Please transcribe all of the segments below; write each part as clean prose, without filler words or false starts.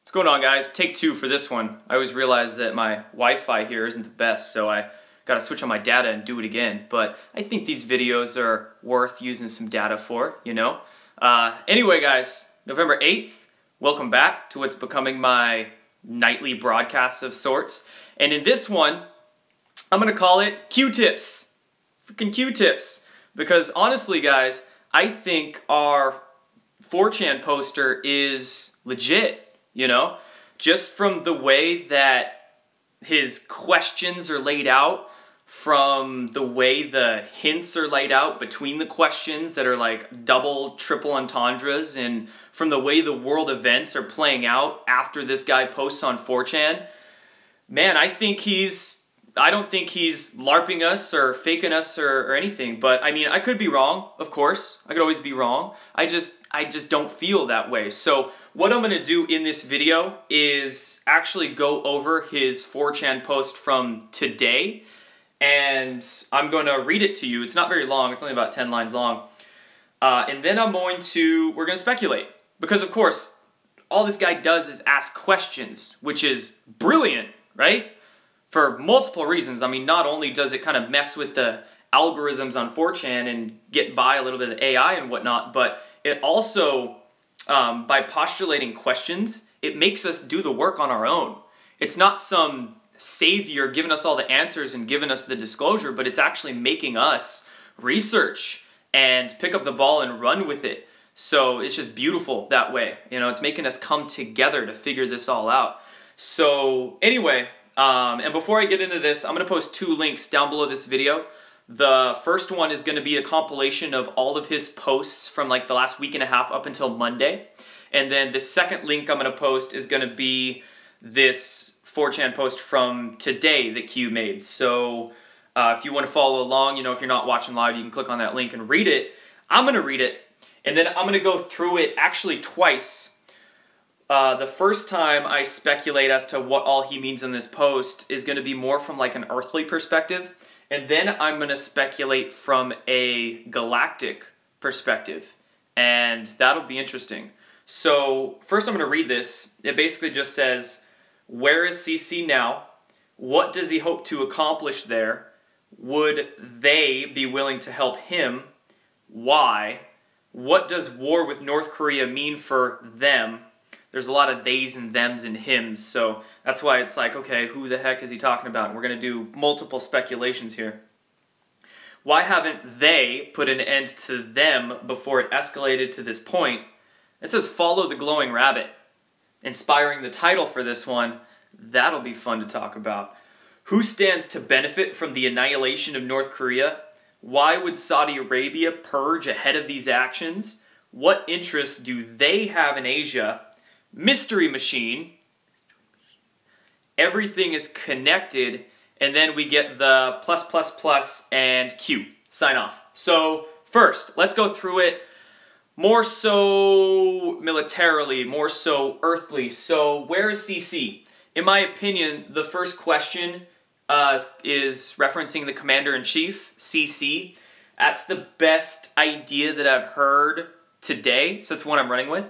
What's going on, guys? Take two for this one. I always realize that my Wi-Fi here isn't the best, so I gotta switch on my data and do it again. But I think these videos are worth using some data for, you know? Anyway, guys, November 8th, welcome back to what's becoming my nightly broadcast of sorts. And in this one, I'm gonna call it Q-tips. Freaking Q-tips. Because honestly, guys, I think our 4chan poster is legit. You know, just from the way that his questions are laid out, from the way the hints are laid out between the questions that are like double, triple entendres, and from the way the world events are playing out after this guy posts on 4chan, man, I don't think he's LARPing us or faking us or anything, but I mean, I could be wrong, of course. I could always be wrong. I just don't feel that way. So what I'm gonna do in this video is actually go over his 4chan post from today, and I'm gonna read it to you. It's not very long, it's only about 10 lines long. And then we're gonna speculate. Because of course, all this guy does is ask questions, which is brilliant, right? For multiple reasons. I mean, not only does it kind of mess with the algorithms on 4chan and get by a little bit of AI and whatnot, but it also, by postulating questions, it makes us do the work on our own. It's not some savior giving us all the answers and giving us the disclosure, but it's actually making us research and pick up the ball and run with it. So it's just beautiful that way. You know, it's making us come together to figure this all out. So anyway, and before I get into this, I'm going to post 2 links down below this video. The first one is going to be a compilation of all of his posts from like the last week and a half up until Monday. And then the second link I'm going to post is going to be this 4chan post from today that Q made. So if you want to follow along, you know, if you're not watching live, you can click on that link and read it. I'm going to read it, and then I'm going to go through it actually twice. The first time I speculate as to what all he means in this post is going to be more from like an earthly perspective, and then I'm going to speculate from a galactic perspective, and that'll be interesting. So first I'm going to read this. It basically just says, where is CC now? What does he hope to accomplish there? Would they be willing to help him? Why? What does war with North Korea mean for them? There's a lot of theys and thems and hims, so that's why it's like, okay, who the heck is he talking about? And we're going to do multiple speculations here. Why haven't they put an end to them before it escalated to this point? It says, follow the glowing rabbit. Inspiring the title for this one, that'll be fun to talk about. Who stands to benefit from the annihilation of North Korea? Why would Saudi Arabia purge ahead of these actions? What interests do they have in Asia? Mystery machine. Everything is connected, and then we get the +++ and Q. Sign off. So first, let's go through it more so militarily, more so earthly. So where is CC? In my opinion, the first question is referencing the Commander-in-Chief, CC. That's the best idea that I've heard today, so it's one I'm running with.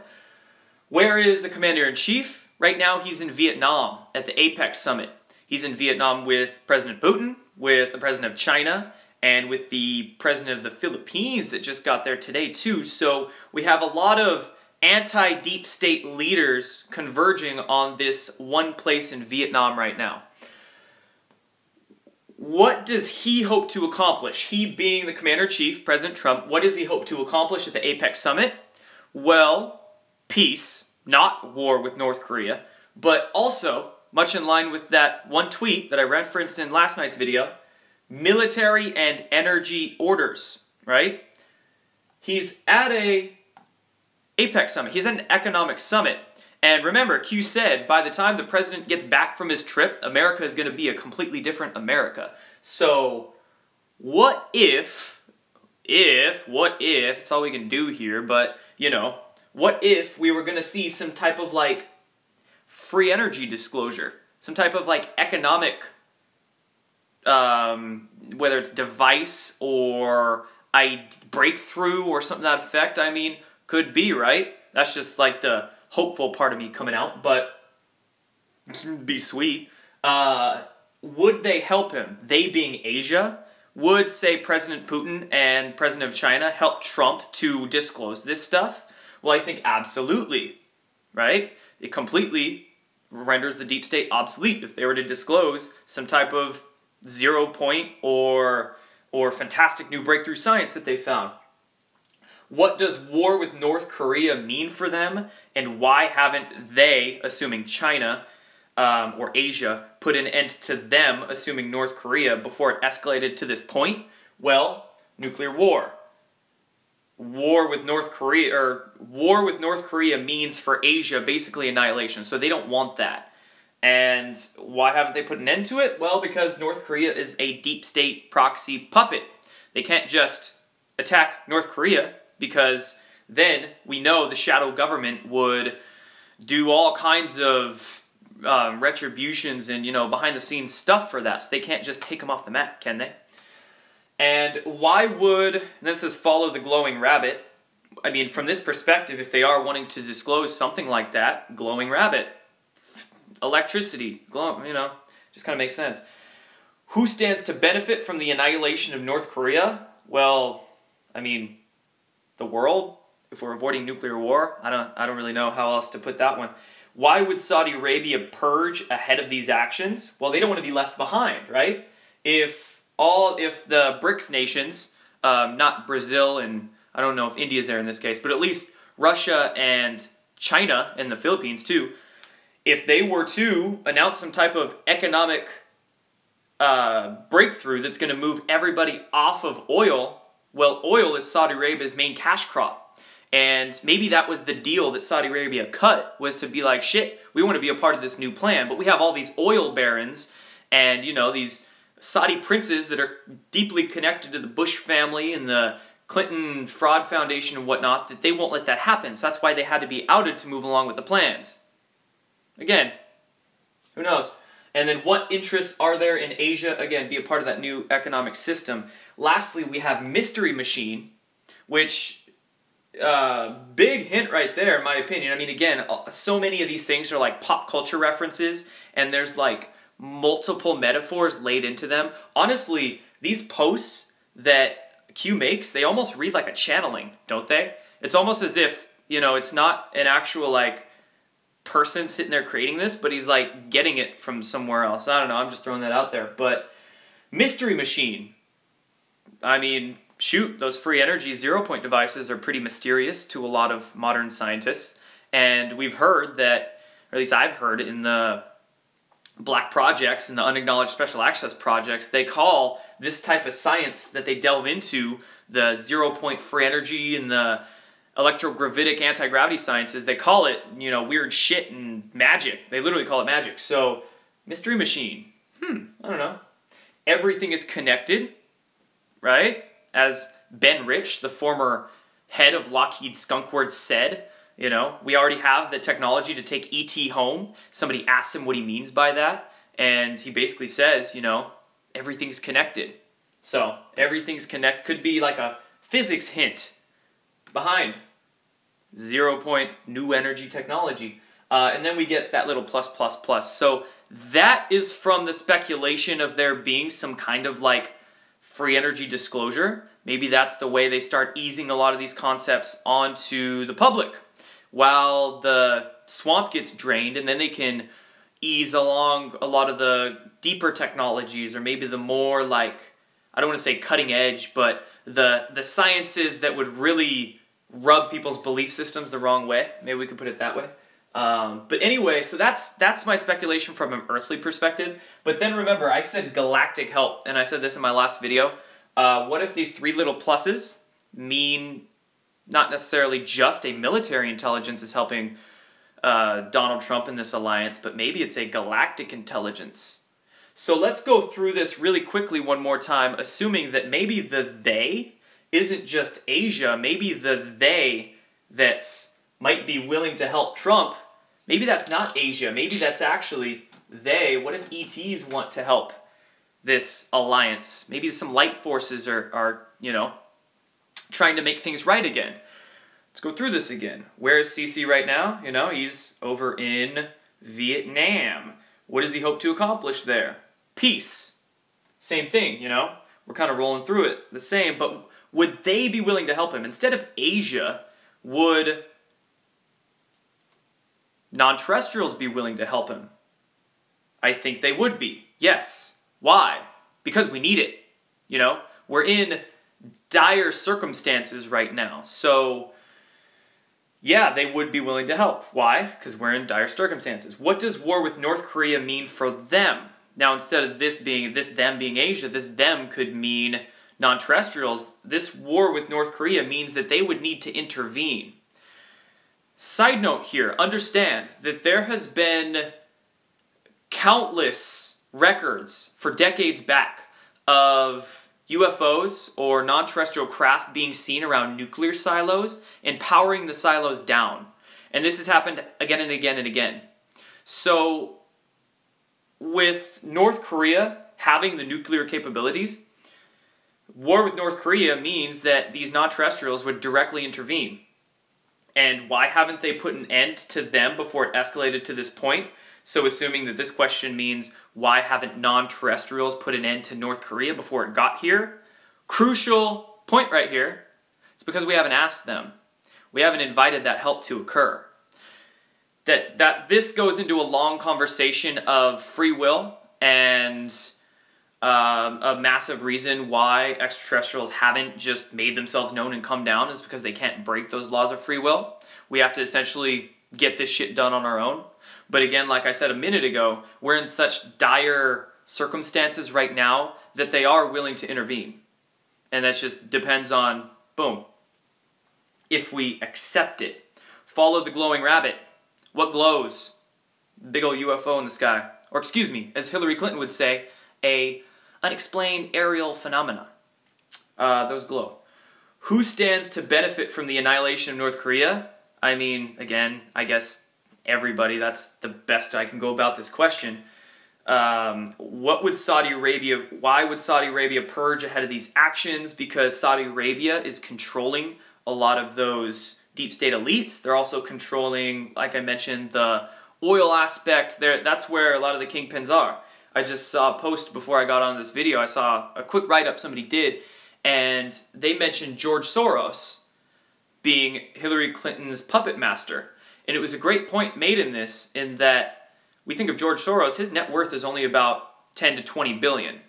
Where is the Commander-in-Chief? Right now he's in Vietnam at the APEC Summit. He's in Vietnam with President Putin, with the President of China, and with the President of the Philippines that just got there today too. So we have a lot of anti-deep state leaders converging on this one place in Vietnam right now. What does he hope to accomplish? He being the Commander-in-Chief, President Trump, what does he hope to accomplish at the APEC Summit? Well, peace, not war with North Korea, but also, much in line with that one tweet that I referenced in last night's video, military and energy orders, right? He's at a APEC summit. He's at an economic summit. And remember, Q said, by the time the president gets back from his trip, America is going to be a completely different America. So, what if, it's all we can do here, but, you know, what if we were going to see some type of, like, free energy disclosure? Some type of, like, economic, whether it's device or breakthrough or something to that effect. I mean, could be, right? That's just, like, the hopeful part of me coming out. But be sweet. Would they help him? They being Asia, would, say, President Putin and President of China help Trump to disclose this stuff? Well, I think absolutely, right? It completely renders the deep state obsolete if they were to disclose some type of 0 point or fantastic new breakthrough science that they found. What does war with North Korea mean for them, and why haven't they, assuming China or Asia, put an end to them, assuming North Korea, before it escalated to this point? Well, nuclear war. War with North Korea means for Asia basically annihilation, so they don't want that. And why haven't they put an end to it? Well, because North Korea is a deep state proxy puppet. They can't just attack North Korea, because then we know the shadow government would do all kinds of retributions and, behind the scenes stuff for that. So they can't just take them off the map, can they? And why would, and this is follow the glowing rabbit. I mean, from this perspective, if they are wanting to disclose something like that, glowing rabbit, electricity, glow, just kind of makes sense. Who stands to benefit from the annihilation of North Korea? Well, I mean, the world. If we're avoiding nuclear war, I don't really know how else to put that one. Why would Saudi Arabia purge ahead of these actions? Well, they don't want to be left behind, right? If the BRICS nations, not Brazil, and I don't know if India's there in this case, but at least Russia and China and the Philippines too, if they were to announce some type of economic breakthrough that's going to move everybody off of oil, well, oil is Saudi Arabia's main cash crop. And maybe that was the deal that Saudi Arabia cut, was to be like, shit, we want to be a part of this new plan, but we have all these oil barons and, these Saudi princes that are deeply connected to the Bush family and the Clinton Fraud Foundation and whatnot, that they won't let that happen. So that's why they had to be outed to move along with the plans. Again, who knows? And then what interests are there in Asia? Again, be a part of that new economic system. Lastly, we have Mystery Machine, which... big hint right there, in my opinion. I mean, again, so many of these things are like pop culture references, and there's like multiple metaphors laid into them. Honestly, these posts that Q makes, they almost read like a channeling, don't they? It's almost as if, it's not an actual like person sitting there creating this, but he's like getting it from somewhere else. I don't know, I'm just throwing that out there. But Mystery Machine, I mean, shoot, those free energy 0 point devices are pretty mysterious to a lot of modern scientists. And we've heard that, or at least I've heard in the black projects and the unacknowledged special access projects, they call this type of science that they delve into, the 0 point free energy and the electrogravitic anti-gravity sciences, they call it, weird shit and magic. They literally call it magic. So, Mystery Machine, I don't know. Everything is connected, right? As Ben Rich, the former head of Lockheed Skunk Works, said, we already have the technology to take ET home. Somebody asked him what he means by that, and he basically says, everything's connected. So, everything's connected could be like a physics hint behind 0 point new energy technology. And then we get that little plus, plus, plus. So, that is from the speculation of there being some kind of like free energy disclosure. Maybe that's the way they start easing a lot of these concepts onto the public, while the swamp gets drained, and then they can ease along a lot of the deeper technologies, or maybe the more like, I don't want to say cutting edge, but the sciences that would really rub people's belief systems the wrong way. Maybe we could put it that way. But anyway, so that's my speculation from an earthly perspective. But then remember, I said galactic help, and I said this in my last video. What if these three little pluses mean not necessarily just a military intelligence is helping Donald Trump in this alliance, but maybe it's a galactic intelligence? So let's go through this really quickly one more time, assuming that maybe the they isn't just Asia, maybe the they that's might be willing to help Trump, maybe that's not Asia, maybe that's actually they. What if ETs want to help this alliance? Maybe some light forces are trying to make things right again. Let's go through this again. Where is CC right now? He's over in Vietnam. What does he hope to accomplish there? Peace. Same thing, you know? We're kind of rolling through it the same, but would they be willing to help him? Instead of Asia, would non-terrestrials be willing to help him? I think they would be. Yes. Why? Because we need it. You know? We're in dire circumstances right now. So, yeah, they would be willing to help. Why? Because we're in dire circumstances. What does war with North Korea mean for them? Now, instead of this them being Asia, this them could mean non-terrestrials. This war with North Korea means that they would need to intervene. Side note here, understand that there has been countless records for decades back of UFOs or non-terrestrial craft being seen around nuclear silos and powering the silos down. And this has happened again and again and again. So, with North Korea having the nuclear capabilities, war with North Korea means that these non-terrestrials would directly intervene. And why haven't they put an end to them before it escalated to this point? So assuming that this question means why haven't non-terrestrials put an end to North Korea before it got here? Crucial point right here. It's because we haven't asked them. We haven't invited that help to occur. That this goes into a long conversation of free will and a massive reason why extraterrestrials haven't just made themselves known and come down is because they can't break those laws of free will. We have to essentially get this shit done on our own. But again, like I said a minute ago, we're in such dire circumstances right now that they are willing to intervene. And that just depends on, boom, if we accept it. Follow the glowing rabbit. What glows? Big old UFO in the sky. Or excuse me, as Hillary Clinton would say, a unexplained aerial phenomena. Those glow. Who stands to benefit from the annihilation of North Korea? I mean, again, I guess everybody. That's the best I can go about this question. What would Saudi Arabia, why would Saudi Arabia purge ahead of these actions? Because Saudi Arabia is controlling a lot of those deep state elites. They're also controlling, like I mentioned, the oil aspect. That's where a lot of the kingpins are. I just saw a post before I got on this video. I saw a quick write-up somebody did, and they mentioned George Soros being Hillary Clinton's puppet master. And it was a great point made in this, in that we think of George Soros, his net worth is only about 10 to 20 billion.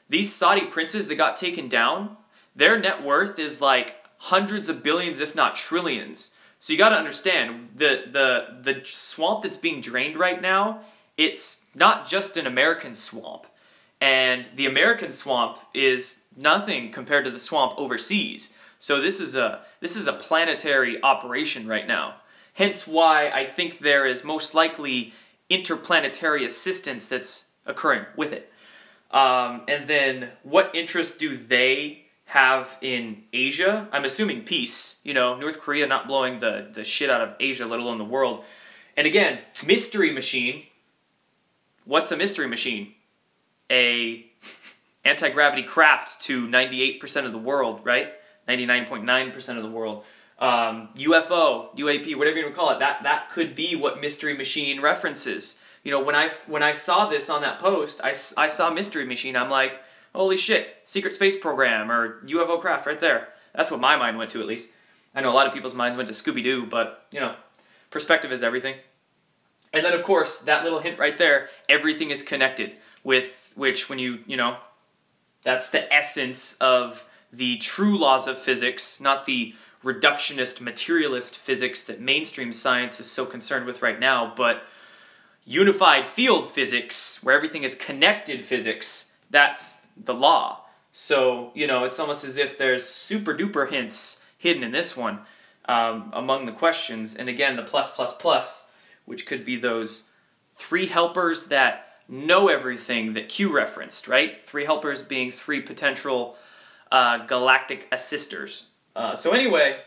These Saudi princes that got taken down, their net worth is like hundreds of billions, if not trillions. So you got to understand, the swamp that's being drained right now, it's not just an American swamp. And the American swamp is nothing compared to the swamp overseas. So this is a planetary operation right now. Hence why I think there is most likely interplanetary assistance that's occurring with it. And then what interest do they have in Asia? I'm assuming peace. You know, North Korea not blowing the shit out of Asia, let alone the world. And again, mystery machine. What's a mystery machine? A anti-gravity craft to 98% of the world, right? 99.9% of the world. UFO, UAP, whatever you want to call it, that could be what mystery machine references. You know, when I saw this on that post, I saw mystery machine. I'm like, holy shit, secret space program or UFO craft right there. That's what my mind went to, at least. I know a lot of people's minds went to Scooby-Doo, but, you know, perspective is everything. And then, of course, that little hint right there, everything is connected, with which when you know, that's the essence of the true laws of physics, not the reductionist, materialist physics that mainstream science is so concerned with right now, but unified field physics, where everything is connected physics, that's the law. So, you know, it's almost as if there's super duper hints hidden in this one among the questions. And again, the plus plus plus, which could be those three helpers that know everything that Q referenced, right? Three helpers being three potential galactic assisters. So anyway,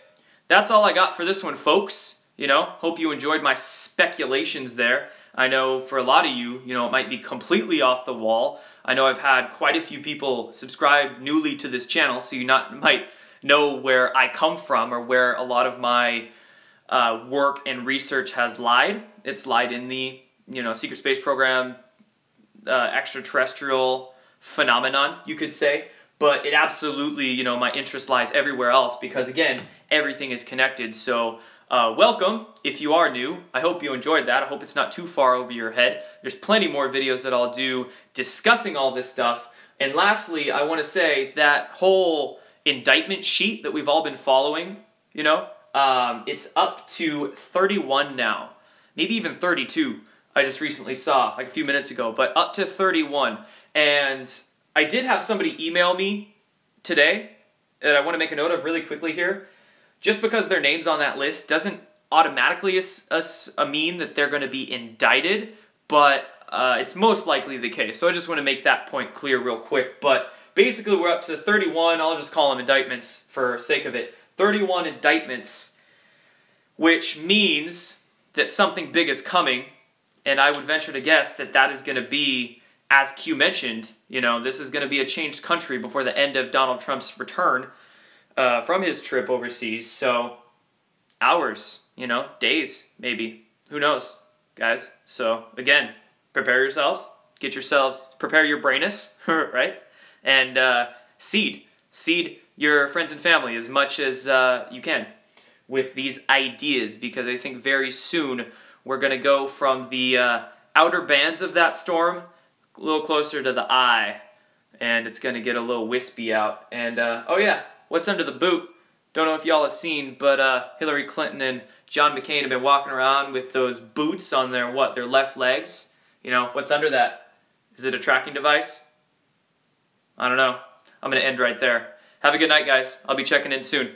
that's all I got for this one, folks. You know, hope you enjoyed my speculations there. I know for a lot of you, you know, it might be completely off the wall. I know I've had quite a few people subscribe newly to this channel, so you might know where I come from or where a lot of my work and research has lied. It's lied in the secret space program, extraterrestrial phenomenon, you could say. But it absolutely, my interest lies everywhere else because, again, everything is connected. So welcome if you are new. I hope you enjoyed that. I hope it's not too far over your head. There's plenty more videos that I'll do discussing all this stuff. And lastly, I want to say that whole indictment sheet that we've all been following, it's up to 31 now. Maybe even 32, I just recently saw, like a few minutes ago. But up to 31. And I did have somebody email me today that I want to make a note of really quickly here. Just because their name's on that list doesn't automatically mean that they're going to be indicted, but it's most likely the case. So I just want to make that point clear real quick. But basically we're up to 31, I'll just call them indictments for sake of it. 31 indictments, which means that something big is coming, and I would venture to guess that that is going to be, as Q mentioned, this is going to be a changed country before the end of Donald Trump's return from his trip overseas. So hours, days, maybe. Who knows, guys? So again, prepare yourselves. Prepare your brainus, right? And seed your friends and family as much as you can with these ideas, because I think very soon we're going to go from the outer bands of that storm a little closer to the eye, and it's going to get a little wispy out. And, oh yeah, what's under the boot? Don't know if y'all have seen, but Hillary Clinton and John McCain have been walking around with those boots on their left legs. What's under that? Is it a tracking device? I don't know. I'm going to end right there. Have a good night, guys. I'll be checking in soon.